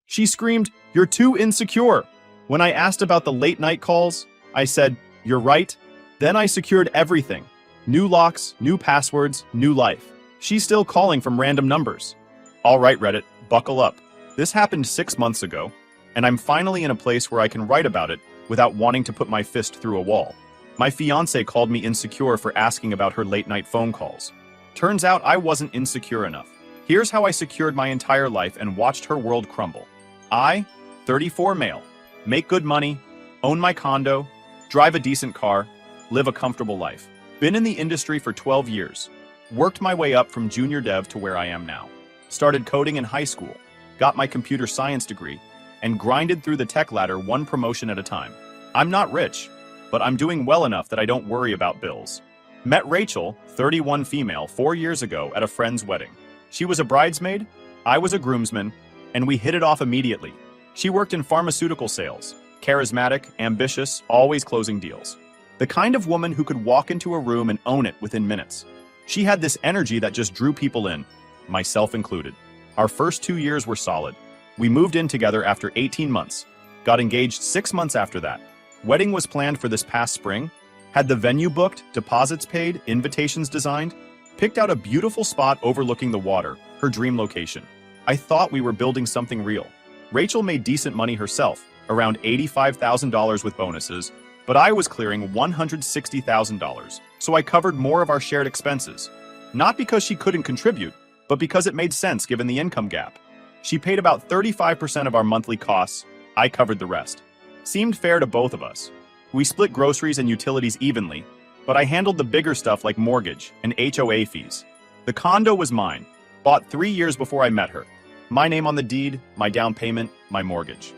She screamed, "You're too insecure." When I asked about the late night calls, I said, "You're right." Then I secured everything. New locks, new passwords, new life. She's still calling from random numbers. All right, Reddit, buckle up. This happened 6 months ago, and I'm finally in a place where I can write about it without wanting to put my fist through a wall. My fiance called me insecure for asking about her late night phone calls. Turns out I wasn't insecure enough. Here's how I secured my entire life and watched her world crumble. I, 34 male, make good money, own my condo, drive a decent car, live a comfortable life. Been in the industry for 12 years. Worked my way up from junior dev to where I am now. Started coding in high school, got my computer science degree, and grinded through the tech ladder one promotion at a time. I'm not rich, but I'm doing well enough that I don't worry about bills. Met Rachel, 31 female, 4 years ago at a friend's wedding. She was a bridesmaid, I was a groomsman, and we hit it off immediately. She worked in pharmaceutical sales, charismatic, ambitious, always closing deals. The kind of woman who could walk into a room and own it within minutes. She had this energy that just drew people in, myself included. Our first 2 years were solid. We moved in together after 18 months, got engaged 6 months after that. Wedding was planned for this past spring, had the venue booked, deposits paid, invitations designed, picked out a beautiful spot overlooking the water, her dream location. I thought we were building something real. Rachel made decent money herself, around $85,000 with bonuses, but I was clearing $160,000, so I covered more of our shared expenses. Not because she couldn't contribute, but because it made sense given the income gap. She paid about 35% of our monthly costs, I covered the rest. Seemed fair to both of us. We split groceries and utilities evenly, but I handled the bigger stuff like mortgage and HOA fees. The condo was mine, bought 3 years before I met her. My name on the deed, my down payment, my mortgage.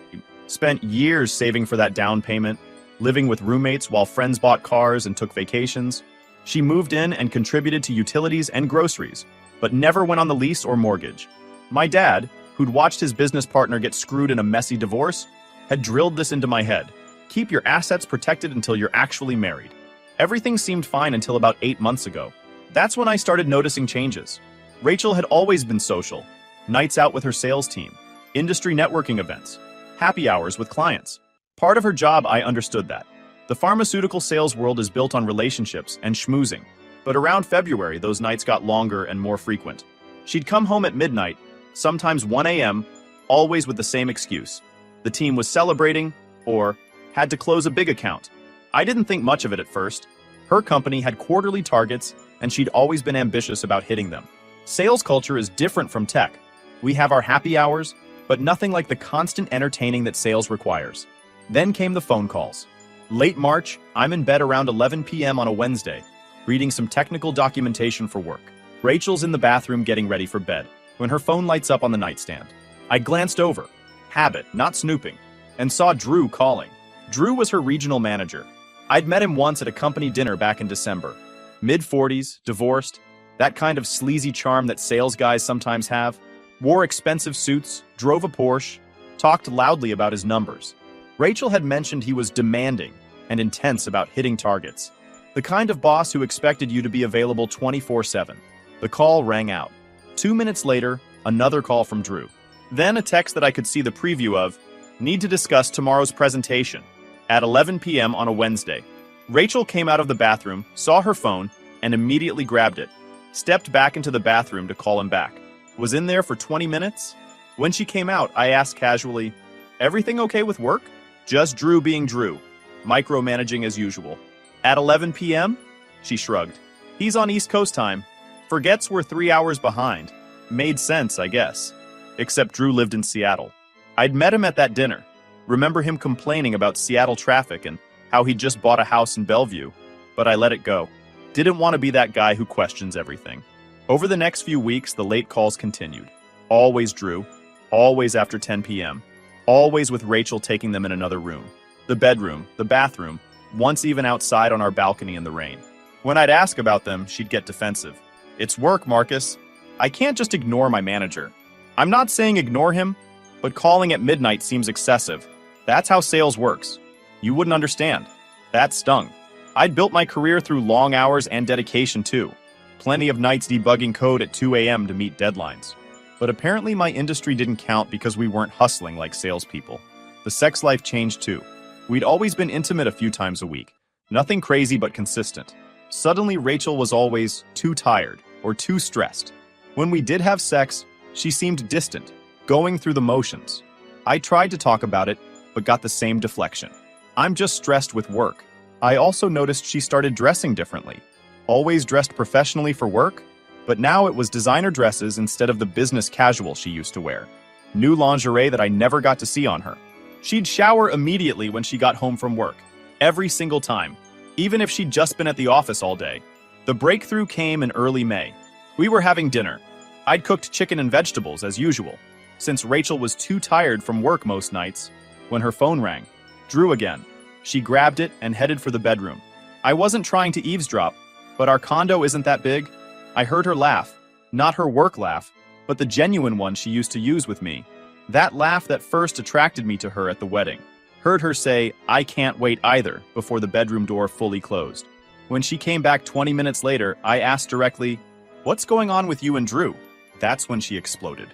Spent years saving for that down payment, living with roommates while friends bought cars and took vacations. She moved in and contributed to utilities and groceries, but never went on the lease or mortgage. My dad, who'd watched his business partner get screwed in a messy divorce, had drilled this into my head. Keep your assets protected until you're actually married. Everything seemed fine until about 8 months ago. That's when I started noticing changes. Rachel had always been social. Nights out with her sales team, industry networking events, happy hours with clients. Part of her job, I understood that. The pharmaceutical sales world is built on relationships and schmoozing. But around February, those nights got longer and more frequent. She'd come home at midnight, sometimes 1 a.m., always with the same excuse. The team was celebrating, or had to close a big account. I didn't think much of it at first. Her company had quarterly targets, and she'd always been ambitious about hitting them. Sales culture is different from tech. We have our happy hours, but nothing like the constant entertaining that sales requires. Then came the phone calls. Late March, I'm in bed around 11 p.m. on a Wednesday, reading some technical documentation for work. Rachel's in the bathroom getting ready for bed, when her phone lights up on the nightstand. I glanced over, habit, not snooping, and saw Drew calling. Drew was her regional manager. I'd met him once at a company dinner back in December. Mid-40s, divorced, that kind of sleazy charm that sales guys sometimes have. Wore expensive suits, drove a Porsche, talked loudly about his numbers. Rachel had mentioned he was demanding and intense about hitting targets. The kind of boss who expected you to be available 24/7. The call rang out. 2 minutes later, another call from Drew. Then a text that I could see the preview of, "Need to discuss tomorrow's presentation," at 11 p.m. on a Wednesday. Rachel came out of the bathroom, saw her phone, and immediately grabbed it. Stepped back into the bathroom to call him back. Was in there for 20 minutes. When she came out, I asked casually, "Everything okay with work?" Just Drew being Drew, micromanaging as usual. At 11 p.m., she shrugged. He's on East Coast time. Forgets we're 3 hours behind. Made sense, I guess. Except Drew lived in Seattle. I'd met him at that dinner. Remember him complaining about Seattle traffic and how he'd just bought a house in Bellevue, but I let it go. Didn't want to be that guy who questions everything. Over the next few weeks, the late calls continued. Always Drew, always after 10 p.m., always with Rachel taking them in another room. The bedroom, the bathroom, once even outside on our balcony in the rain. When I'd ask about them, she'd get defensive. "It's work, Marcus. I can't just ignore my manager." I'm not saying ignore him, but calling at midnight seems excessive. That's how sales works. You wouldn't understand. That stung. I'd built my career through long hours and dedication too. Plenty of nights debugging code at 2 a.m. to meet deadlines. But apparently my industry didn't count because we weren't hustling like salespeople. The sex life changed too. We'd always been intimate a few times a week. Nothing crazy but consistent. Suddenly Rachel was always too tired or too stressed. When we did have sex, she seemed distant, going through the motions. I tried to talk about it, but got the same deflection. I'm just stressed with work. I also noticed she started dressing differently. Always dressed professionally for work, but now it was designer dresses instead of the business casual she used to wear. New lingerie that I never got to see on her. She'd shower immediately when she got home from work. Every single time, even if she'd just been at the office all day. The breakthrough came in early May. We were having dinner. I'd cooked chicken and vegetables as usual, since Rachel was too tired from work most nights, when her phone rang. Drew again. She grabbed it and headed for the bedroom. I wasn't trying to eavesdrop, but our condo isn't that big. I heard her laugh, not her work laugh, but the genuine one she used to use with me. That laugh that first attracted me to her at the wedding. Heard her say, "I can't wait either," before the bedroom door fully closed. When she came back 20 minutes later, I asked directly, "What's going on with you and Drew?" That's when she exploded.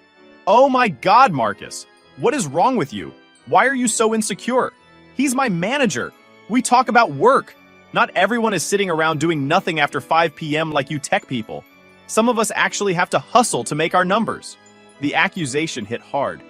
"Oh my God, Marcus! What is wrong with you? Why are you so insecure? He's my manager. We talk about work. Not everyone is sitting around doing nothing after 5 p.m. like you tech people. Some of us actually have to hustle to make our numbers." The accusation hit hard.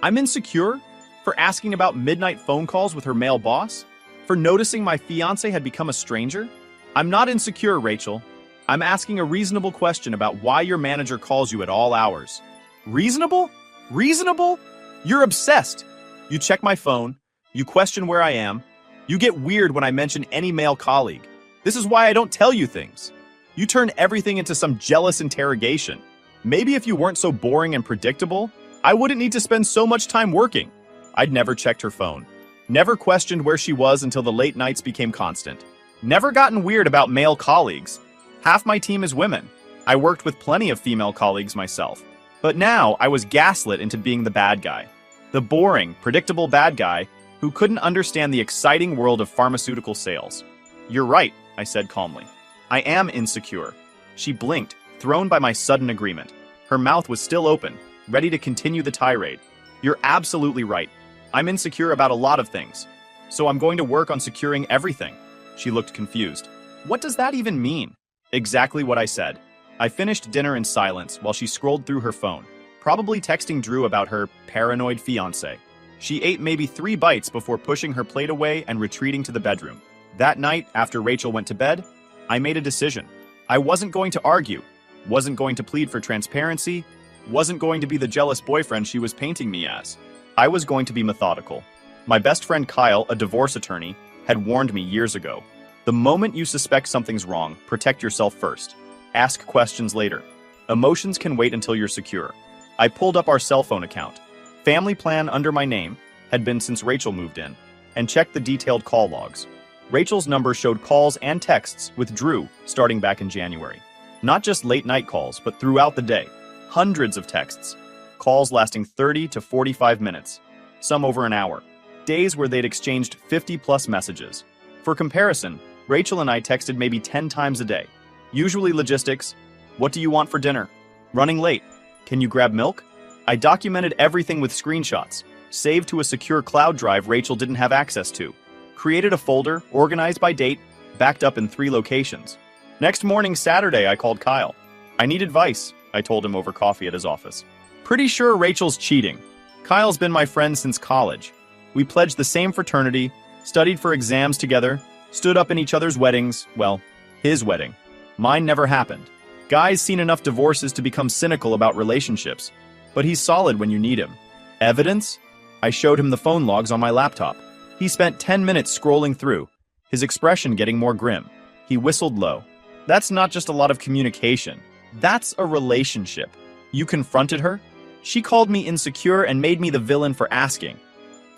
I'm insecure? For asking about midnight phone calls with her male boss? For noticing my fiancé had become a stranger? I'm not insecure, Rachel. I'm asking a reasonable question about why your manager calls you at all hours. Reasonable? Reasonable? You're obsessed. You check my phone. You question where I am. You get weird when I mention any male colleague. This is why I don't tell you things. You turn everything into some jealous interrogation. Maybe if you weren't so boring and predictable, I wouldn't need to spend so much time working. I'd never checked her phone. Never questioned where she was until the late nights became constant. Never gotten weird about male colleagues. Half my team is women. I worked with plenty of female colleagues myself. But now I was gaslit into being the bad guy. The boring, predictable bad guy who couldn't understand the exciting world of pharmaceutical sales. You're right, I said calmly. I am insecure. She blinked, thrown by my sudden agreement. Her mouth was still open, ready to continue the tirade. You're absolutely right. I'm insecure about a lot of things. So I'm going to work on securing everything. She looked confused. What does that even mean? Exactly what I said. I finished dinner in silence while she scrolled through her phone, probably texting Drew about her paranoid fiancé. She ate maybe 3 bites before pushing her plate away and retreating to the bedroom. That night, after Rachel went to bed, I made a decision. I wasn't going to argue, wasn't going to plead for transparency, wasn't going to be the jealous boyfriend she was painting me as. I was going to be methodical. My best friend Kyle, a divorce attorney, had warned me years ago. The moment you suspect something's wrong, protect yourself first. Ask questions later. Emotions can wait until you're secure. I pulled up our cell phone account. Family plan under my name had been since Rachel moved in, and checked the detailed call logs. Rachel's number showed calls and texts with Drew starting back in January. Not just late night calls, but throughout the day. Hundreds of texts. Calls lasting 30 to 45 minutes. Some over an hour. Days where they'd exchanged 50+ messages. For comparison, Rachel and I texted maybe 10 times a day. Usually logistics. What do you want for dinner? Running late. Can you grab milk? I documented everything with screenshots, saved to a secure cloud drive Rachel didn't have access to. Created a folder, organized by date, backed up in 3 locations. Next morning, Saturday, I called Kyle. I need advice, I told him over coffee at his office. Pretty sure Rachel's cheating. Kyle's been my friend since college. We pledged the same fraternity, studied for exams together, stood up in each other's weddings, well, his wedding. Mine never happened. Guy's seen enough divorces to become cynical about relationships, but he's solid when you need him. Evidence? I showed him the phone logs on my laptop. He spent 10 minutes scrolling through, his expression getting more grim. He whistled low. That's not just a lot of communication. That's a relationship. You confronted her? She called me insecure and made me the villain for asking.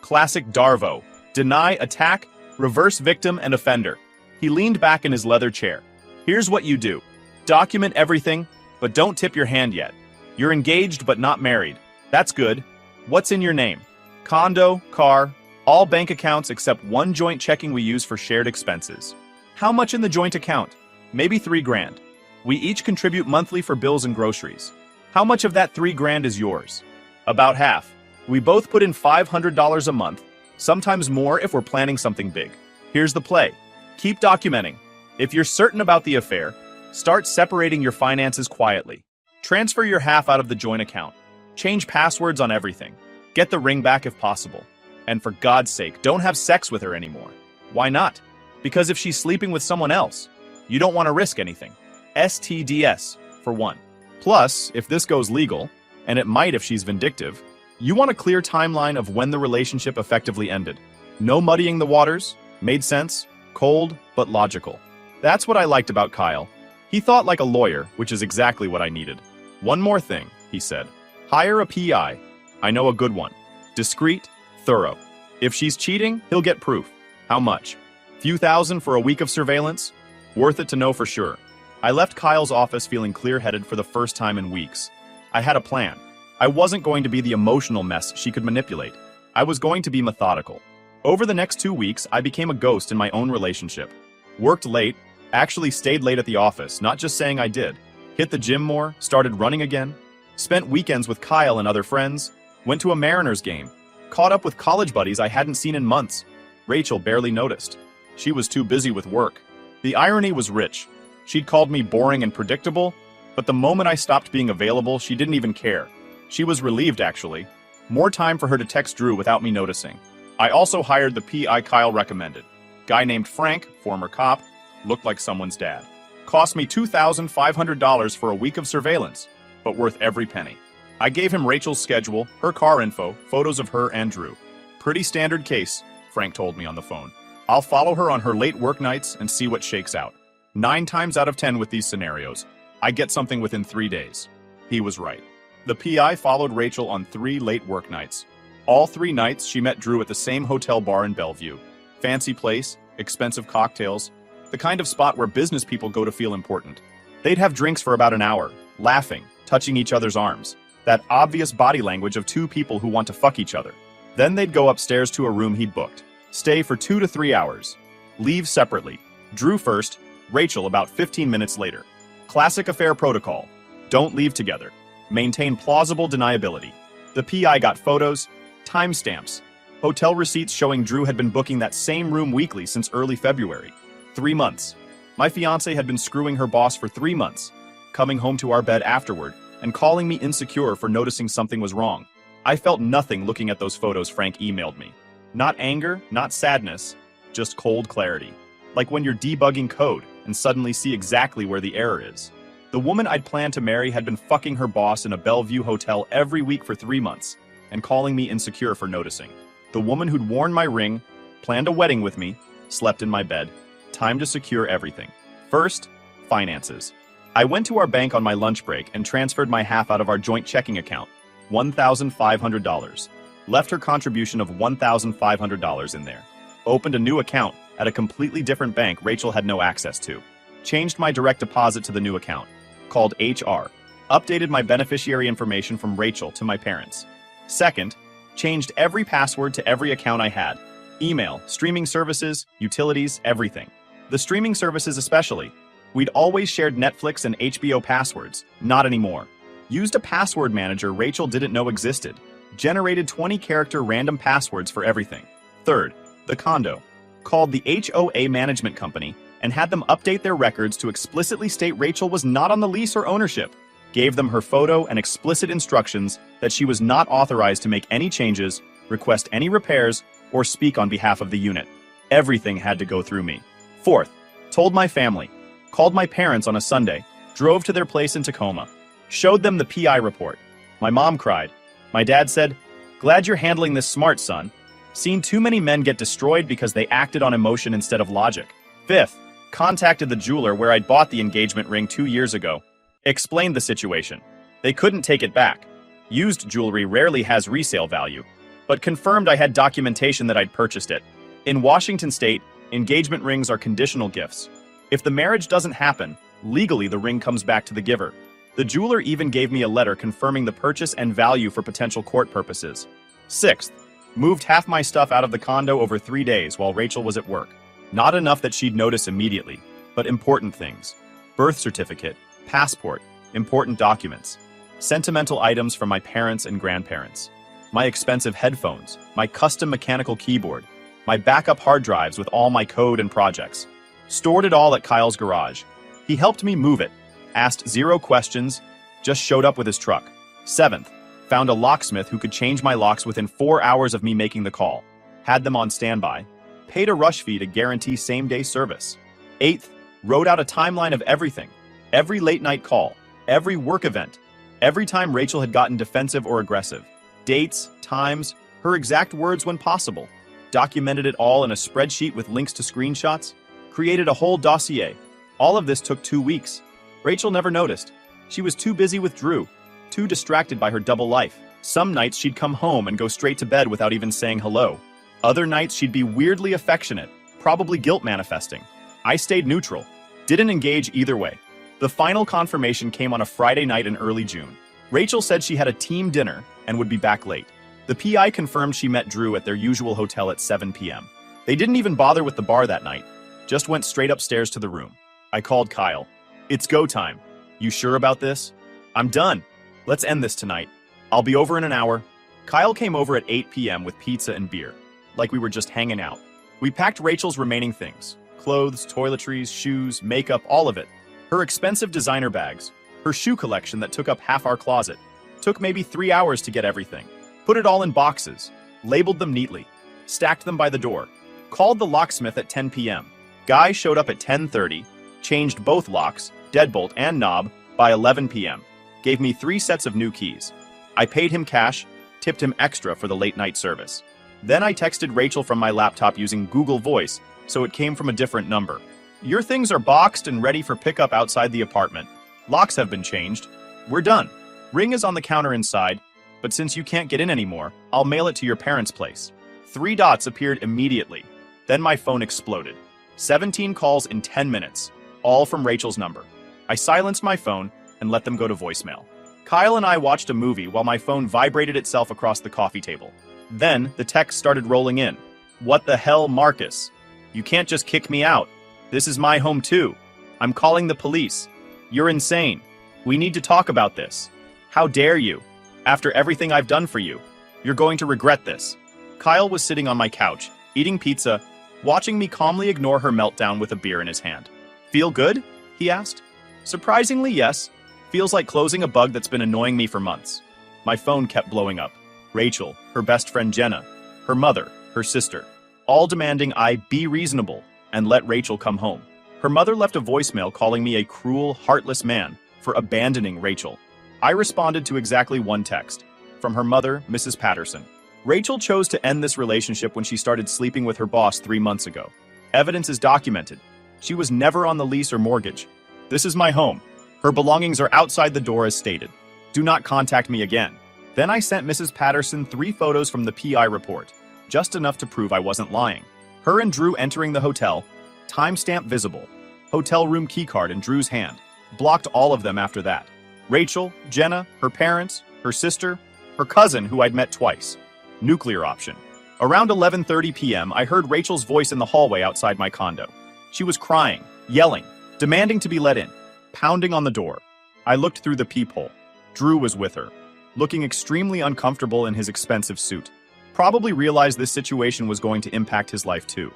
Classic Darvo. Deny, attack, reverse victim and offender. He leaned back in his leather chair. Here's what you do. Document everything, but don't tip your hand yet. You're engaged but not married. That's good. What's in your name? Condo, car, all bank accounts except one joint checking we use for shared expenses. How much in the joint account? Maybe $3 grand. We each contribute monthly for bills and groceries. How much of that 3 grand is yours? About half. We both put in $500 a month, sometimes more if we're planning something big. Here's the play. Keep documenting. If you're certain about the affair, start separating your finances quietly. Transfer your half out of the joint account. Change passwords on everything. Get the ring back if possible. And for God's sake, don't have sex with her anymore. Why not? Because if she's sleeping with someone else, you don't want to risk anything. STDs, for one. Plus, if this goes legal, and it might if she's vindictive, you want a clear timeline of when the relationship effectively ended. No muddying the waters. Made sense? Cold, but logical. That's what I liked about Kyle. He thought like a lawyer, which is exactly what I needed. One more thing, he said. Hire a PI. I know a good one. Discreet, thorough. If she's cheating, he'll get proof. How much? Few thousand for a week of surveillance? Worth it to know for sure. I left Kyle's office feeling clear-headed for the first time in weeks. I had a plan. I wasn't going to be the emotional mess she could manipulate. I was going to be methodical. Over the next 2 weeks, I became a ghost in my own relationship. Worked late, actually stayed late at the office, not just saying I did. Hit the gym more, started running again. Spent weekends with Kyle and other friends. Went to a Mariners game. Caught up with college buddies I hadn't seen in months. Rachel barely noticed. She was too busy with work. The irony was rich. She'd called me boring and predictable, but the moment I stopped being available, she didn't even care. She was relieved, actually. More time for her to text Drew without me noticing. I also hired the PI Kyle recommended. Guy named Frank, former cop, looked like someone's dad. Cost me $2,500 for a week of surveillance, but worth every penny. I gave him Rachel's schedule, her car info, photos of her and Drew. Pretty standard case, Frank told me on the phone. I'll follow her on her late work nights and see what shakes out. 9 times out of 10 with these scenarios, I get something within 3 days. He was right. The PI followed Rachel on 3 late work nights. All 3 nights, she met Drew at the same hotel bar in Bellevue. Fancy place, expensive cocktails, the kind of spot where business people go to feel important. They'd have drinks for about an hour, laughing, touching each other's arms. That obvious body language of 2 people who want to fuck each other. Then they'd go upstairs to a room he'd booked. Stay for 2 to 3 hours. Leave separately. Drew first, Rachel about 15 minutes later. Classic affair protocol. Don't leave together. Maintain plausible deniability. The PI got photos, timestamps, hotel receipts showing Drew had been booking that same room weekly since early February. 3 months. My fiancée had been screwing her boss for 3 months, coming home to our bed afterward and calling me insecure for noticing something was wrong. I felt nothing looking at those photos Frank emailed me. Not anger, not sadness, just cold clarity. Like when you're debugging code and suddenly see exactly where the error is. The woman I'd planned to marry had been fucking her boss in a Bellevue hotel every week for 3 months and calling me insecure for noticing. The woman who'd worn my ring, planned a wedding with me, slept in my bed. Time to secure everything. First, finances. I went to our bank on my lunch break and transferred my half out of our joint checking account, $1,500. Left her contribution of $1,500 in there. Opened a new account at a completely different bank Rachel had no access to. Changed my direct deposit to the new account, called HR. Updated my beneficiary information from Rachel to my parents. Second, changed every password to every account I had. Email, streaming services, utilities, everything. The streaming services especially. We'd always shared Netflix and HBO passwords, not anymore. Used a password manager Rachel didn't know existed. Generated 20-character random passwords for everything. Third, the condo. Called the HOA management company and had them update their records to explicitly state Rachel was not on the lease or ownership. Gave them her photo and explicit instructions that she was not authorized to make any changes, request any repairs, or speak on behalf of the unit. Everything had to go through me. Fourth, told my family. Called my parents on a Sunday, drove to their place in Tacoma. Showed them the PI report. My mom cried. My dad said, "Glad you're handling this smart, son. Seen too many men get destroyed because they acted on emotion instead of logic." Fifth, contacted the jeweler where I'd bought the engagement ring 2 years ago. Explained the situation. They couldn't take it back. Used jewelry rarely has resale value, but confirmed I had documentation that I'd purchased it. In Washington state, engagement rings are conditional gifts. If the marriage doesn't happen, legally the ring comes back to the giver. The jeweler even gave me a letter confirming the purchase and value for potential court purposes. Sixth, moved half my stuff out of the condo over 3 days while Rachel was at work. Not enough that she'd notice immediately, but important things. Birth certificate, passport, important documents. Sentimental items from my parents and grandparents. My expensive headphones, my custom mechanical keyboard, my backup hard drives with all my code and projects. Stored it all at Kyle's garage. He helped me move it, asked 0 questions, just showed up with his truck. 7th, found a locksmith who could change my locks within 4 hours of me making the call. Had them on standby. Paid a rush fee to guarantee same-day service. 8th, wrote out a timeline of everything. Every late-night call, every work event, every time Rachel had gotten defensive or aggressive. Dates, times, her exact words when possible. Documented it all in a spreadsheet with links to screenshots. Created a whole dossier. All of this took 2 weeks. Rachel never noticed. She was too busy with Drew, too distracted by her double life. Some nights she'd come home and go straight to bed without even saying hello. Other nights she'd be weirdly affectionate, probably guilt manifesting. I stayed neutral, didn't engage either way. The final confirmation came on a Friday night in early June. Rachel said she had a team dinner and would be back late. The PI confirmed she met Drew at their usual hotel at 7 p.m. They didn't even bother with the bar that night, just went straight upstairs to the room. I called Kyle. It's go time. You sure about this? I'm done. Let's end this tonight. I'll be over in an hour. Kyle came over at 8 p.m. with pizza and beer, like we were just hanging out. We packed Rachel's remaining things. Clothes, toiletries, shoes, makeup, all of it. Her expensive designer bags, her shoe collection that took up half our closet. Took maybe 3 hours to get everything. Put it all in boxes, labeled them neatly, stacked them by the door. Called the locksmith at 10 p.m. Guy showed up at 10:30, changed both locks, deadbolt and knob, by 11 p.m. Gave me 3 sets of new keys. I paid him cash, tipped him extra for the late night service. Then I texted Rachel from my laptop using Google Voice, so it came from a different number. Your things are boxed and ready for pickup outside the apartment. Locks have been changed. We're done. Ring is on the counter inside, but since you can't get in anymore, I'll mail it to your parents' place. 3 dots appeared immediately. Then my phone exploded. 17 calls in 10 minutes, all from Rachel's number. I silenced my phone and let them go to voicemail. Kyle and I watched a movie while my phone vibrated itself across the coffee table. Then the text started rolling in. What the hell, Marcus? You can't just kick me out. This is my home too. I'm calling the police. You're insane. We need to talk about this. How dare you? After everything I've done for you, you're going to regret this. Kyle was sitting on my couch, eating pizza, watching me calmly ignore her meltdown with a beer in his hand. Feel good? He asked. Surprisingly, yes. Feels like closing a bug that's been annoying me for months. My phone kept blowing up. Rachel, her best friend Jenna, her mother, her sister, all demanding I be reasonable and let Rachel come home. Her mother left a voicemail calling me a cruel, heartless man for abandoning Rachel. I responded to exactly one text from her mother, Mrs. Patterson. Rachel chose to end this relationship when she started sleeping with her boss 3 months ago. Evidence is documented. She was never on the lease or mortgage. This is my home. Her belongings are outside the door as stated. Do not contact me again. Then I sent Mrs. Patterson 3 photos from the PI report, just enough to prove I wasn't lying. Her and Drew entering the hotel, timestamp visible, hotel room keycard in Drew's hand. Blocked all of them after that. Rachel, Jenna, her parents, her sister, her cousin who I'd met twice. Nuclear option. Around 11:30 p.m., I heard Rachel's voice in the hallway outside my condo. She was crying, yelling, demanding to be let in, pounding on the door. I looked through the peephole. Drew was with her, looking extremely uncomfortable in his expensive suit. Probably realized this situation was going to impact his life too.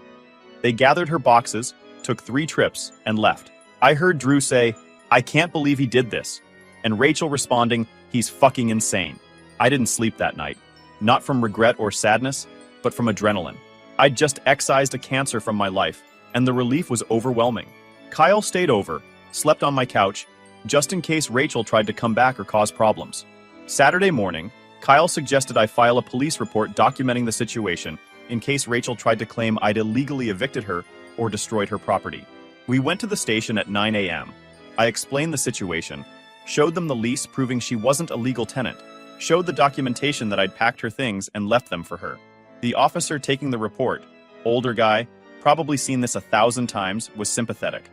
They gathered her boxes, took 3 trips, and left. I heard Drew say, I can't believe he did this. And Rachel responding, he's fucking insane. I didn't sleep that night. Not from regret or sadness, but from adrenaline. I'd just excised a cancer from my life, and the relief was overwhelming. Kyle stayed over, slept on my couch, just in case Rachel tried to come back or cause problems. Saturday morning, Kyle suggested I file a police report documenting the situation in case Rachel tried to claim I'd illegally evicted her or destroyed her property. We went to the station at 9 a.m. I explained the situation, showed them the lease proving she wasn't a legal tenant, showed the documentation that I'd packed her things and left them for her. The officer taking the report, older guy, probably seen this 1,000 times, was sympathetic.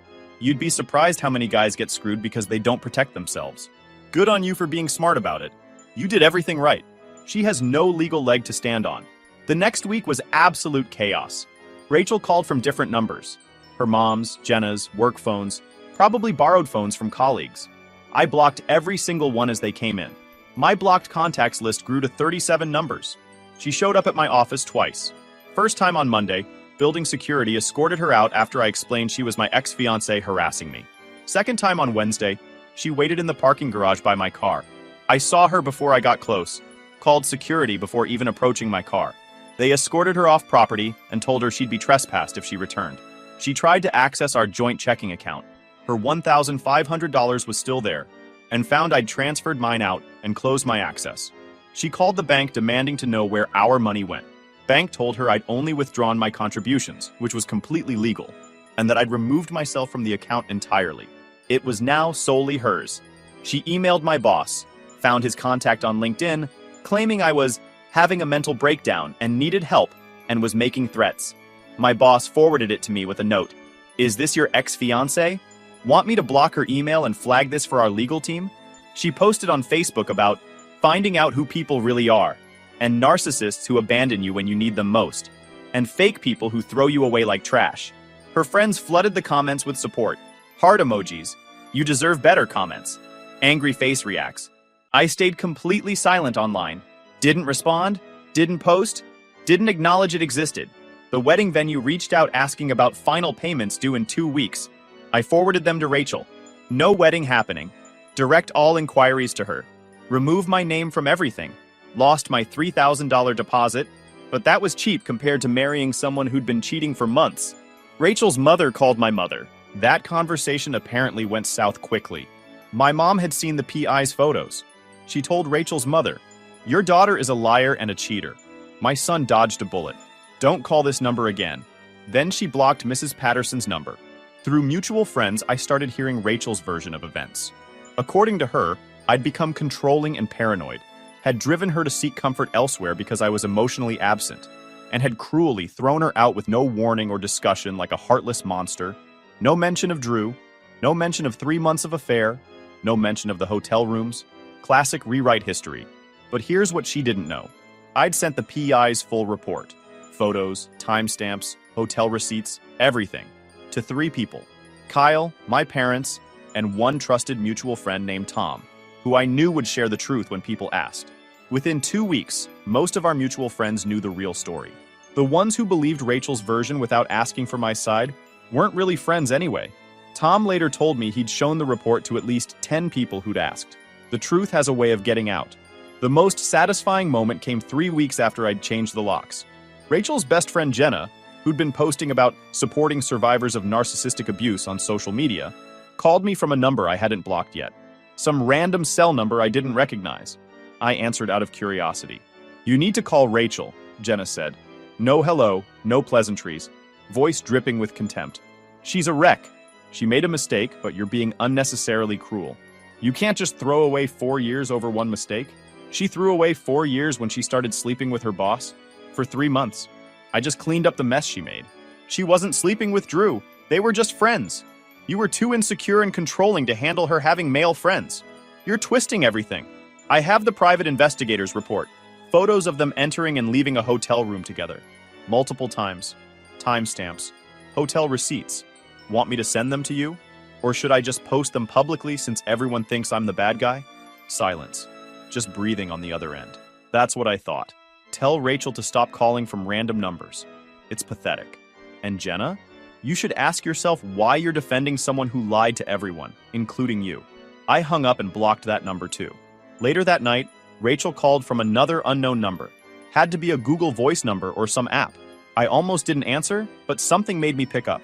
You'd be surprised how many guys get screwed because they don't protect themselves. Good on you for being smart about it. You did everything right. She has no legal leg to stand on. The next week was absolute chaos. Rachel called from different numbers. Her mom's, Jenna's, work phones, probably borrowed phones from colleagues. I blocked every single one as they came in. My blocked contacts list grew to 37 numbers. She showed up at my office twice. First time on Monday, building security escorted her out after I explained she was my ex-fiancé harassing me. Second time on Wednesday, she waited in the parking garage by my car. I saw her before I got close, called security before even approaching my car. They escorted her off property and told her she'd be trespassed if she returned. She tried to access our joint checking account. Her $1,500 was still there, and found I'd transferred mine out and closed my access. She called the bank demanding to know where our money went. Bank told her I'd only withdrawn my contributions, which was completely legal, and that I'd removed myself from the account entirely. It was now solely hers. She emailed my boss, found his contact on LinkedIn, claiming I was having a mental breakdown and needed help, and was making threats. My boss forwarded it to me with a note. "Is this your ex-fiancé? Want me to block her email and flag this for our legal team?" She posted on Facebook about finding out who people really are, and narcissists who abandon you when you need them most, and fake people who throw you away like trash. Her friends flooded the comments with support. Heart emojis. "You deserve better" comments. Angry face reacts. I stayed completely silent online. Didn't respond, didn't post, didn't acknowledge it existed. The wedding venue reached out asking about final payments due in 2 weeks. I forwarded them to Rachel. No wedding happening. Direct all inquiries to her. Remove my name from everything. Lost my $3,000 deposit, but that was cheap compared to marrying someone who'd been cheating for months. Rachel's mother called my mother. That conversation apparently went south quickly. My mom had seen the PI's photos. She told Rachel's mother, "Your daughter is a liar and a cheater. My son dodged a bullet. Don't call this number again." Then she blocked Mrs. Patterson's number. Through mutual friends, I started hearing Rachel's version of events. According to her, I'd become controlling and paranoid, had driven her to seek comfort elsewhere because I was emotionally absent, and had cruelly thrown her out with no warning or discussion like a heartless monster. No mention of Drew, no mention of 3 months of affair, no mention of the hotel rooms. Classic rewrite history. But here's what she didn't know. I'd sent the PI's full report. Photos, timestamps, hotel receipts, everything. To 3 people. Kyle, my parents, and one trusted mutual friend named Tom, who I knew would share the truth when people asked. Within 2 weeks, most of our mutual friends knew the real story. The ones who believed Rachel's version without asking for my side weren't really friends anyway. Tom later told me he'd shown the report to at least 10 people who'd asked. The truth has a way of getting out. The most satisfying moment came 3 weeks after I'd changed the locks. Rachel's best friend Jenna, who'd been posting about supporting survivors of narcissistic abuse on social media, called me from a number I hadn't blocked yet. Some random cell number I didn't recognize. I answered out of curiosity. "You need to call Rachel," Jenna said. No hello, no pleasantries, voice dripping with contempt. "She's a wreck. She made a mistake, but you're being unnecessarily cruel. You can't just throw away 4 years over one mistake." She threw away 4 years when she started sleeping with her boss. For 3 months. I just cleaned up the mess she made. She wasn't sleeping with Drew. They were just friends. You were too insecure and controlling to handle her having male friends. You're twisting everything. I have the private investigators report. Photos of them entering and leaving a hotel room together. Multiple times. Timestamps. Hotel receipts. Want me to send them to you? Or should I just post them publicly since everyone thinks I'm the bad guy? Silence. Just breathing on the other end. That's what I thought. Tell Rachel to stop calling from random numbers. It's pathetic. And Jenna? You should ask yourself why you're defending someone who lied to everyone, including you. I hung up and blocked that number too. Later that night, Rachel called from another unknown number. Had to be a Google Voice number or some app. I almost didn't answer, but something made me pick up.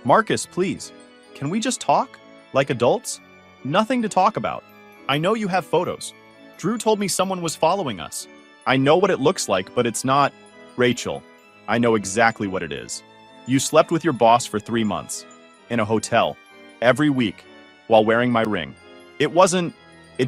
"Marcus, please. Can we just talk? Like adults? Nothing to talk about. I know you have photos. Drew told me someone was following us. I know what it looks like, but it's not." "Rachel, I know exactly what it is. You slept with your boss for 3 months. In a hotel. Every week. While wearing my ring. It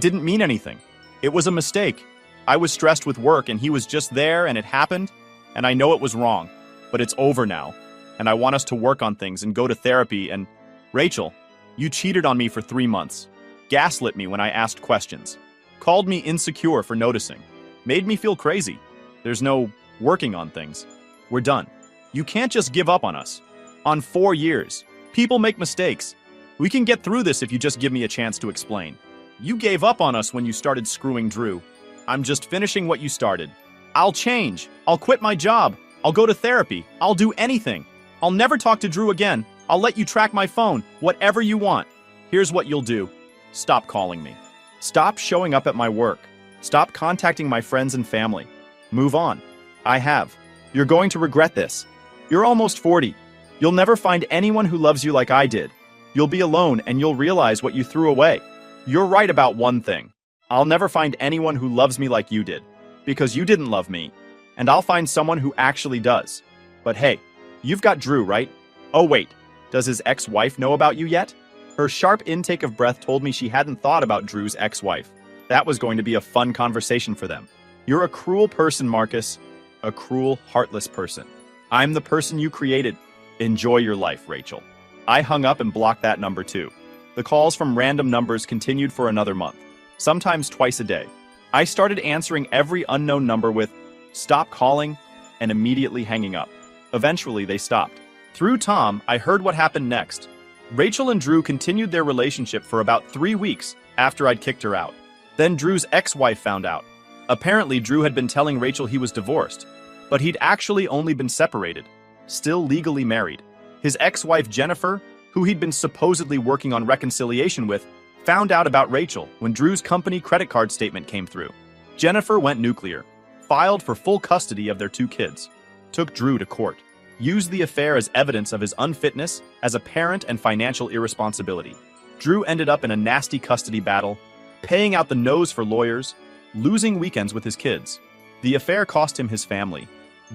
didn't mean anything. It was a mistake. I was stressed with work and he was just there and it happened. And I know it was wrong. But it's over now. And I want us to work on things and go to therapy and..." "Rachel, you cheated on me for 3 months. Gaslit me when I asked questions. Called me insecure for noticing. Made me feel crazy. There's no working on things. We're done. You can't just give up on us. On 4 years. People make mistakes. We can get through this if you just give me a chance to explain." You gave up on us when you started screwing Drew. I'm just finishing what you started. I'll change. I'll quit my job. I'll go to therapy. I'll do anything. I'll never talk to Drew again. I'll let you track my phone, whatever you want. Here's what you'll do. Stop calling me. Stop showing up at my work. Stop contacting my friends and family. Move on. I have. You're going to regret this. You're almost 40. You'll never find anyone who loves you like I did. You'll be alone and you'll realize what you threw away. You're right about one thing. I'll never find anyone who loves me like you did. Because you didn't love me. And I'll find someone who actually does. But hey, you've got Drew, right? Oh wait, does his ex-wife know about you yet? Her sharp intake of breath told me she hadn't thought about Drew's ex-wife. That was going to be a fun conversation for them. You're a cruel person, Marcus. A cruel, heartless person. I'm the person you created. Enjoy your life, Rachel. I hung up and blocked that number too. The calls from random numbers continued for another month, sometimes twice a day. I started answering every unknown number with, "Stop calling," and immediately hanging up. Eventually, they stopped. Through Tom, I heard what happened next. Rachel and Drew continued their relationship for about 3 weeks after I'd kicked her out. Then Drew's ex-wife found out. Apparently, Drew had been telling Rachel he was divorced, but he'd actually only been separated, still legally married. His ex-wife Jennifer, who he'd been supposedly working on reconciliation with, found out about Rachel when Drew's company credit card statement came through. Jennifer went nuclear, filed for full custody of their 2 kids, took Drew to court, used the affair as evidence of his unfitness as a parent and financial irresponsibility. Drew ended up in a nasty custody battle, paying out the nose for lawyers, losing weekends with his kids. The affair cost him his family.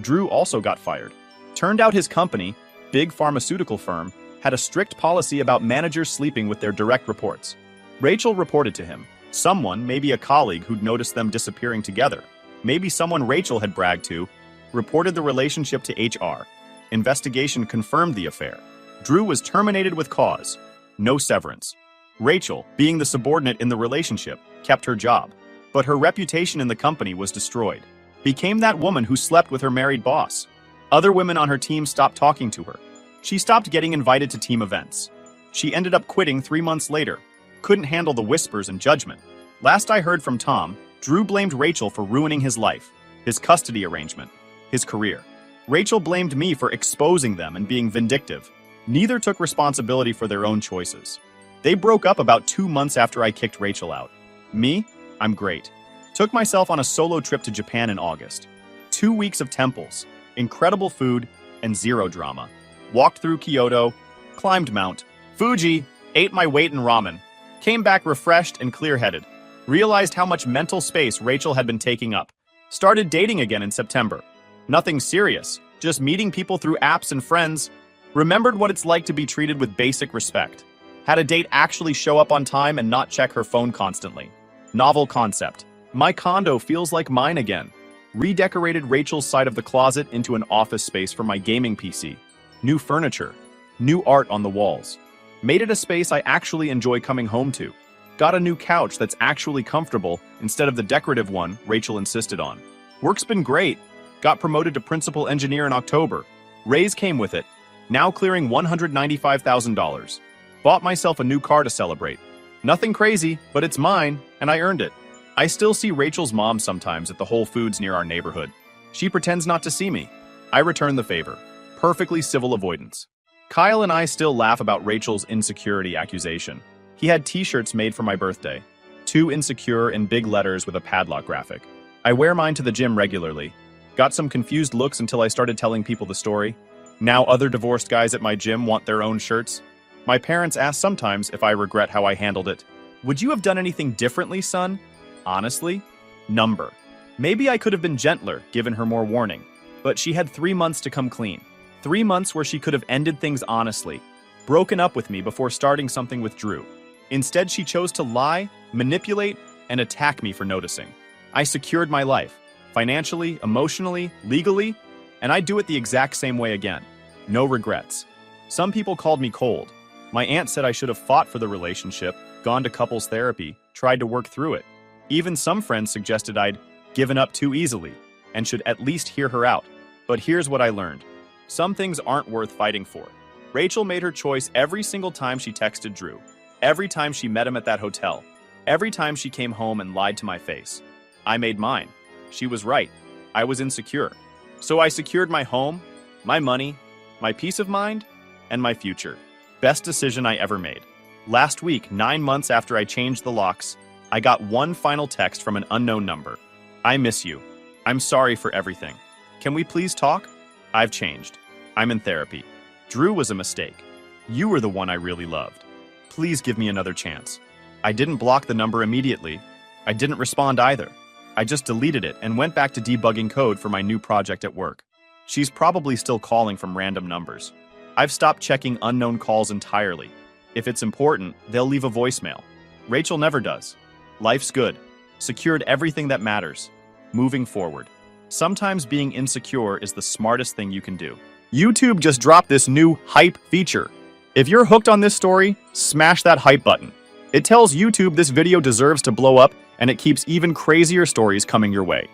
Drew also got fired. Turned out his company, big pharmaceutical firm, had a strict policy about managers sleeping with their direct reports. Rachel reported to him. Someone, maybe a colleague who'd noticed them disappearing together, maybe someone Rachel had bragged to, reported the relationship to HR. Investigation confirmed the affair. Drew was terminated with cause. No severance. Rachel, being the subordinate in the relationship, kept her job. But her reputation in the company was destroyed. Became that woman who slept with her married boss. Other women on her team stopped talking to her. She stopped getting invited to team events. She ended up quitting 3 months later. Couldn't handle the whispers and judgment. Last I heard from Tom, Drew blamed Rachel for ruining his life, his custody arrangement, his career. Rachel blamed me for exposing them and being vindictive. Neither took responsibility for their own choices. They broke up about 2 months after I kicked Rachel out. Me? I'm great. Took myself on a solo trip to Japan in August. 2 weeks of temples, incredible food, and zero drama. Walked through Kyoto, climbed Mount Fuji, ate my weight in ramen. Came back refreshed and clear-headed. Realized how much mental space Rachel had been taking up. Started dating again in September. Nothing serious, just meeting people through apps and friends. Remembered what it's like to be treated with basic respect. Had a date actually show up on time and not check her phone constantly. Novel concept. My condo feels like mine again. Redecorated Rachel's side of the closet into an office space for my gaming PC. New furniture. New art on the walls. Made it a space I actually enjoy coming home to. Got a new couch that's actually comfortable instead of the decorative one Rachel insisted on. Work's been great. Got promoted to principal engineer in October. Raise came with it. Now clearing $195,000. Bought myself a new car to celebrate. Nothing crazy, but it's mine, and I earned it. I still see Rachel's mom sometimes at the Whole Foods near our neighborhood. She pretends not to see me. I return the favor. Perfectly civil avoidance. Kyle and I still laugh about Rachel's insecurity accusation. He had t-shirts made for my birthday. 2 insecure in big letters with a padlock graphic. I wear mine to the gym regularly. Got some confused looks until I started telling people the story. Now other divorced guys at my gym want their own shirts. My parents ask sometimes if I regret how I handled it. Would you have done anything differently, son? Honestly? Number. Maybe I could have been gentler, given her more warning. But she had 3 months to come clean. 3 months where she could have ended things honestly. Broken up with me before starting something with Drew. Instead, she chose to lie, manipulate, and attack me for noticing. I secured my life. Financially, emotionally, legally, and I'd do it the exact same way again. No regrets. Some people called me cold. My aunt said I should have fought for the relationship, gone to couples therapy, tried to work through it. Even some friends suggested I'd given up too easily and should at least hear her out. But here's what I learned. Some things aren't worth fighting for. Rachel made her choice every single time she texted Drew, every time she met him at that hotel, Every time she came home and lied to my face, I made mine. She was right. I was insecure. So I secured my home, my money, my peace of mind, and my future. Best decision I ever made. Last week, 9 months after I changed the locks, I got one final text from an unknown number. I miss you. I'm sorry for everything. Can we please talk? I've changed. I'm in therapy. Drew was a mistake. You were the one I really loved. Please give me another chance. I didn't block the number immediately. I didn't respond either. I just deleted it and went back to debugging code for my new project at work. She's probably still calling from random numbers. I've stopped checking unknown calls entirely. If it's important, they'll leave a voicemail. Rachel never does. Life's good. Secured everything that matters. Moving forward. Sometimes being insecure is the smartest thing you can do. YouTube just dropped this new hype feature. If you're hooked on this story, smash that hype button. It tells YouTube this video deserves to blow up, and it keeps even crazier stories coming your way.